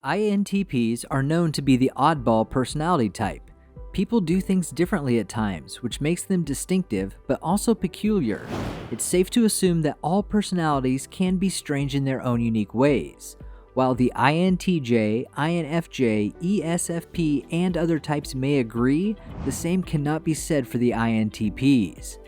INTPs are known to be the oddball personality type. People do things differently at times, which makes them distinctive but also peculiar. It's safe to assume that all personalities can be strange in their own unique ways. While the INTJ, INFJ, ESFP, and other types may agree, the same cannot be said for the INTPs.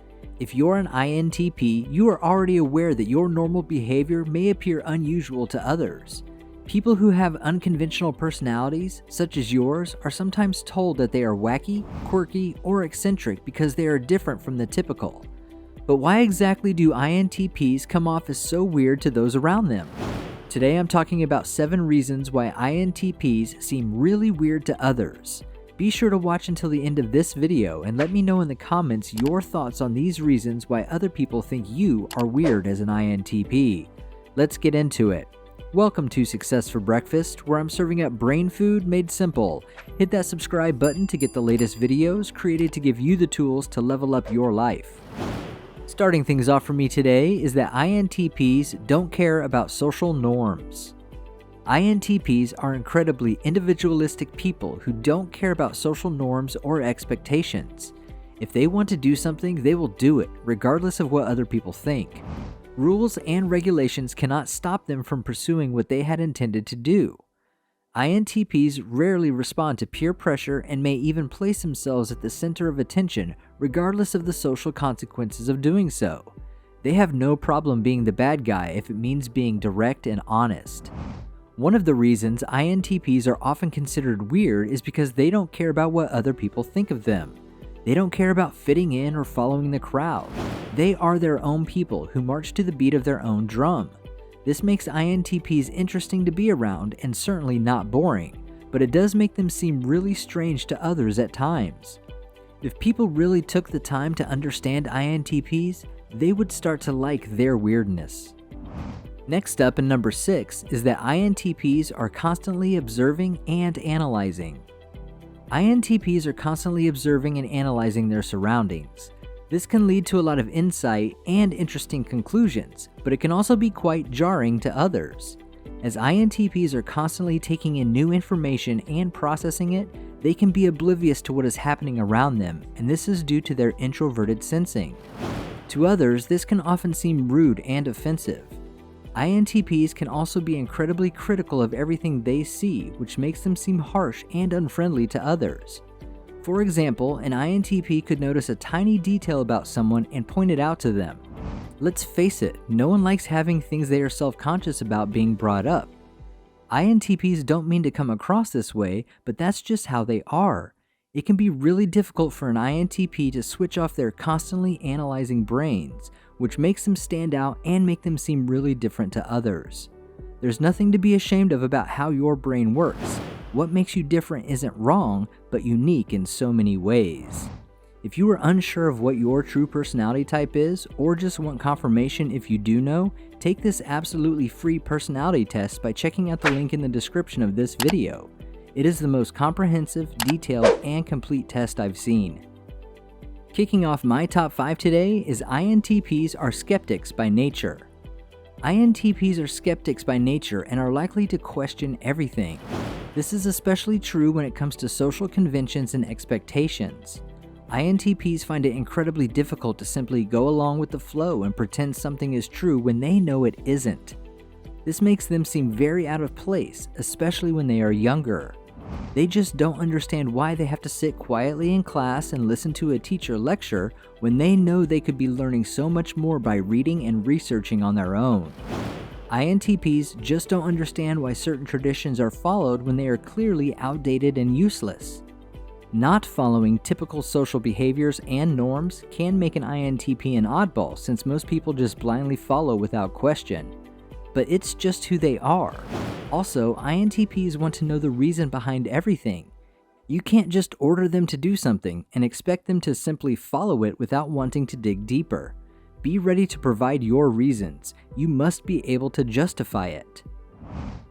If you're an INTP, you are already aware that your normal behavior may appear unusual to others. People who have unconventional personalities, such as yours, are sometimes told that they are wacky, quirky, or eccentric because they are different from the typical. But why exactly do INTPs come off as so weird to those around them? Today I'm talking about 7 reasons why INTPs seem really weird to others. Be sure to watch until the end of this video and let me know in the comments your thoughts on these reasons why other people think you are weird as an INTP. Let's get into it. Welcome to Success for Breakfast, where I'm serving up brain food made simple. Hit that subscribe button to get the latest videos created to give you the tools to level up your life. Starting things off for me today is that INTPs don't care about social norms. INTPs are incredibly individualistic people who don't care about social norms or expectations. If they want to do something, they will do it, regardless of what other people think. Rules and regulations cannot stop them from pursuing what they had intended to do. INTPs rarely respond to peer pressure and may even place themselves at the center of attention, regardless of the social consequences of doing so. They have no problem being the bad guy if it means being direct and honest. One of the reasons INTPs are often considered weird is because they don't care about what other people think of them. They don't care about fitting in or following the crowd. They are their own people who march to the beat of their own drum. This makes INTPs interesting to be around and certainly not boring, but it does make them seem really strange to others at times. If people really took the time to understand INTPs, they would start to like their weirdness. Next up, in number 6, is that INTPs are constantly observing and analyzing. INTPs are constantly observing and analyzing their surroundings. This can lead to a lot of insight and interesting conclusions, but it can also be quite jarring to others. As INTPs are constantly taking in new information and processing it, they can be oblivious to what is happening around them, and this is due to their introverted sensing. To others, this can often seem rude and offensive. INTPs can also be incredibly critical of everything they see, which makes them seem harsh and unfriendly to others. For example, an INTP could notice a tiny detail about someone and point it out to them. Let's face it, no one likes having things they are self-conscious about being brought up. INTPs don't mean to come across this way, but that's just how they are. It can be really difficult for an INTP to switch off their constantly analyzing brains, which makes them stand out and make them seem really different to others. There's nothing to be ashamed of about how your brain works. What makes you different isn't wrong, but unique in so many ways. If you are unsure of what your true personality type is, or just want confirmation if you do know, take this absolutely free personality test by checking out the link in the description of this video. It is the most comprehensive, detailed, and complete test I've seen. Kicking off my top 5 today is INTPs are skeptics by nature. INTPs are skeptics by nature and are likely to question everything. This is especially true when it comes to social conventions and expectations. INTPs find it incredibly difficult to simply go along with the flow and pretend something is true when they know it isn't. This makes them seem very out of place, especially when they are younger. They just don't understand why they have to sit quietly in class and listen to a teacher lecture when they know they could be learning so much more by reading and researching on their own. INTPs just don't understand why certain traditions are followed when they are clearly outdated and useless. Not following typical social behaviors and norms can make an INTP an oddball, since most people just blindly follow without question. But it's just who they are. Also, INTPs want to know the reason behind everything. You can't just order them to do something and expect them to simply follow it without wanting to dig deeper. Be ready to provide your reasons. You must be able to justify it.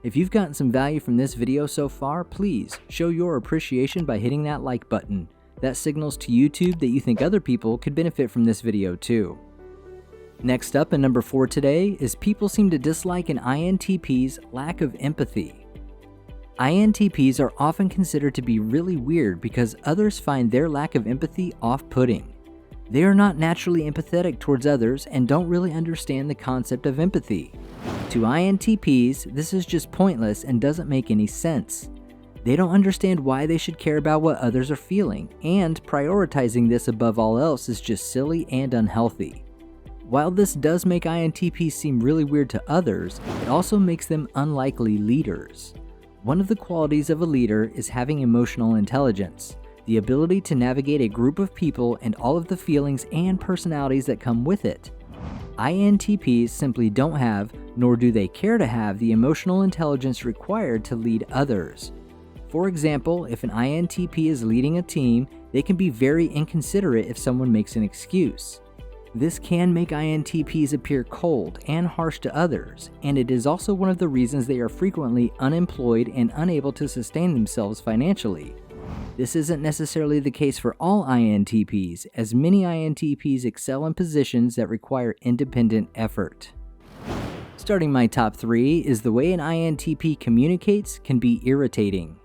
If you've gotten some value from this video so far, please show your appreciation by hitting that like button. That signals to YouTube that you think other people could benefit from this video too. Next up, in number 4 today, is people seem to dislike an INTP's lack of empathy. INTPs are often considered to be really weird because others find their lack of empathy off-putting. They are not naturally empathetic towards others and don't really understand the concept of empathy. To INTPs, this is just pointless and doesn't make any sense. They don't understand why they should care about what others are feeling, and prioritizing this above all else is just silly and unhealthy. While this does make INTPs seem really weird to others, it also makes them unlikely leaders. One of the qualities of a leader is having emotional intelligence, the ability to navigate a group of people and all of the feelings and personalities that come with it. INTPs simply don't have, nor do they care to have, the emotional intelligence required to lead others. For example, if an INTP is leading a team, they can be very inconsiderate if someone makes an excuse. This can make INTPs appear cold and harsh to others, and it is also one of the reasons they are frequently unemployed and unable to sustain themselves financially. This isn't necessarily the case for all INTPs, as many INTPs excel in positions that require independent effort. Starting my top 3 is the way an INTP communicates can be irritating.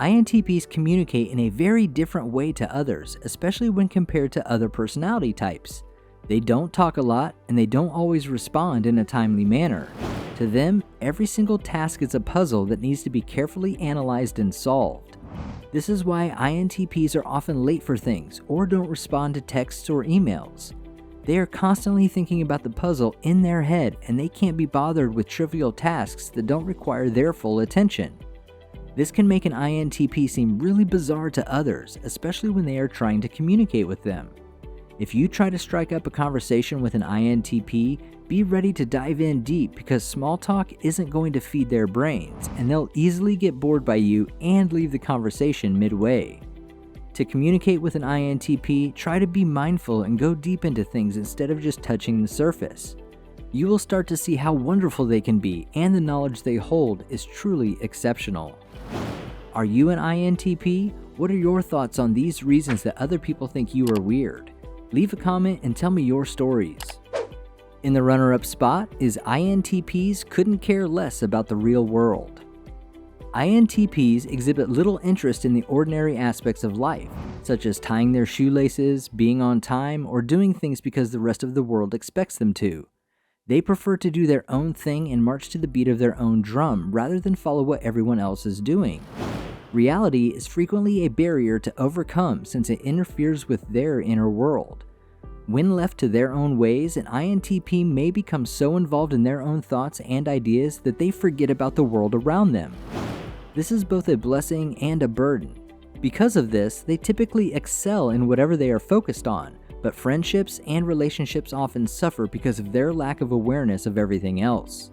INTPs communicate in a very different way to others, especially when compared to other personality types. They don't talk a lot, and they don't always respond in a timely manner. To them, every single task is a puzzle that needs to be carefully analyzed and solved. This is why INTPs are often late for things or don't respond to texts or emails. They are constantly thinking about the puzzle in their head, and they can't be bothered with trivial tasks that don't require their full attention. This can make an INTP seem really bizarre to others, especially when they are trying to communicate with them. If you try to strike up a conversation with an INTP, be ready to dive in deep because small talk isn't going to feed their brains, and they'll easily get bored by you and leave the conversation midway. To communicate with an INTP, try to be mindful and go deep into things instead of just touching the surface. You will start to see how wonderful they can be, and the knowledge they hold is truly exceptional. Are you an INTP? What are your thoughts on these reasons that other people think you are weird? Leave a comment and tell me your stories. In the runner-up spot is INTPs couldn't care less about the real world. INTPs exhibit little interest in the ordinary aspects of life, such as tying their shoelaces, being on time, or doing things because the rest of the world expects them to. They prefer to do their own thing and march to the beat of their own drum rather than follow what everyone else is doing. Reality is frequently a barrier to overcome since it interferes with their inner world. When left to their own ways, an INTP may become so involved in their own thoughts and ideas that they forget about the world around them. This is both a blessing and a burden. Because of this, they typically excel in whatever they are focused on, but friendships and relationships often suffer because of their lack of awareness of everything else.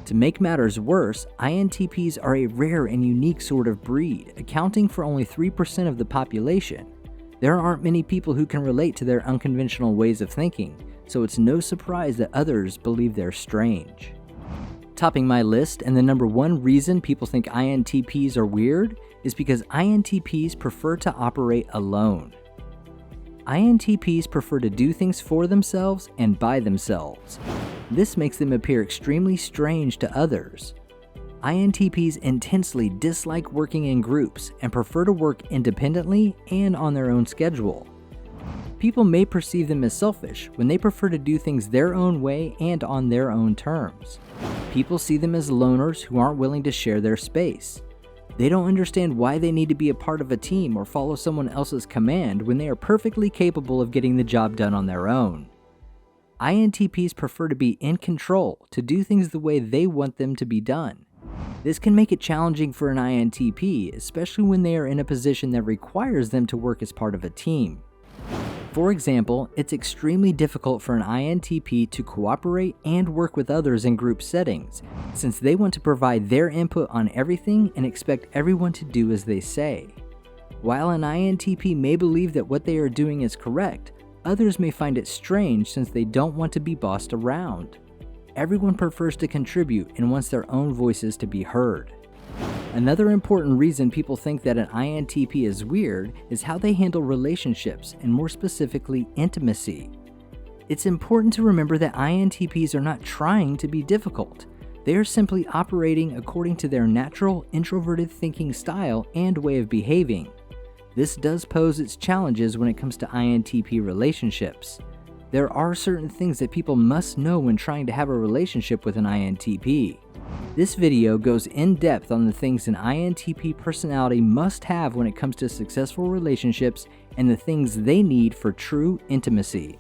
To make matters worse, INTPs are a rare and unique sort of breed, accounting for only 3% of the population. There aren't many people who can relate to their unconventional ways of thinking, so it's no surprise that others believe they're strange. Topping my list, and the number one reason people think INTPs are weird, is because INTPs prefer to operate alone. INTPs prefer to do things for themselves and by themselves. This makes them appear extremely strange to others. INTPs intensely dislike working in groups and prefer to work independently and on their own schedule. People may perceive them as selfish when they prefer to do things their own way and on their own terms. People see them as loners who aren't willing to share their space. They don't understand why they need to be a part of a team or follow someone else's command when they are perfectly capable of getting the job done on their own. INTPs prefer to be in control, to do things the way they want them to be done. This can make it challenging for an INTP, especially when they are in a position that requires them to work as part of a team. For example, it's extremely difficult for an INTP to cooperate and work with others in group settings, since they want to provide their input on everything and expect everyone to do as they say. While an INTP may believe that what they are doing is correct, others may find it strange since they don't want to be bossed around. Everyone prefers to contribute and wants their own voices to be heard. Another important reason people think that an INTP is weird is how they handle relationships, and more specifically, intimacy. It's important to remember that INTPs are not trying to be difficult. They are simply operating according to their natural introverted thinking style and way of behaving. This does pose its challenges when it comes to INTP relationships. There are certain things that people must know when trying to have a relationship with an INTP. This video goes in depth on the things an INTP personality must have when it comes to successful relationships and the things they need for true intimacy.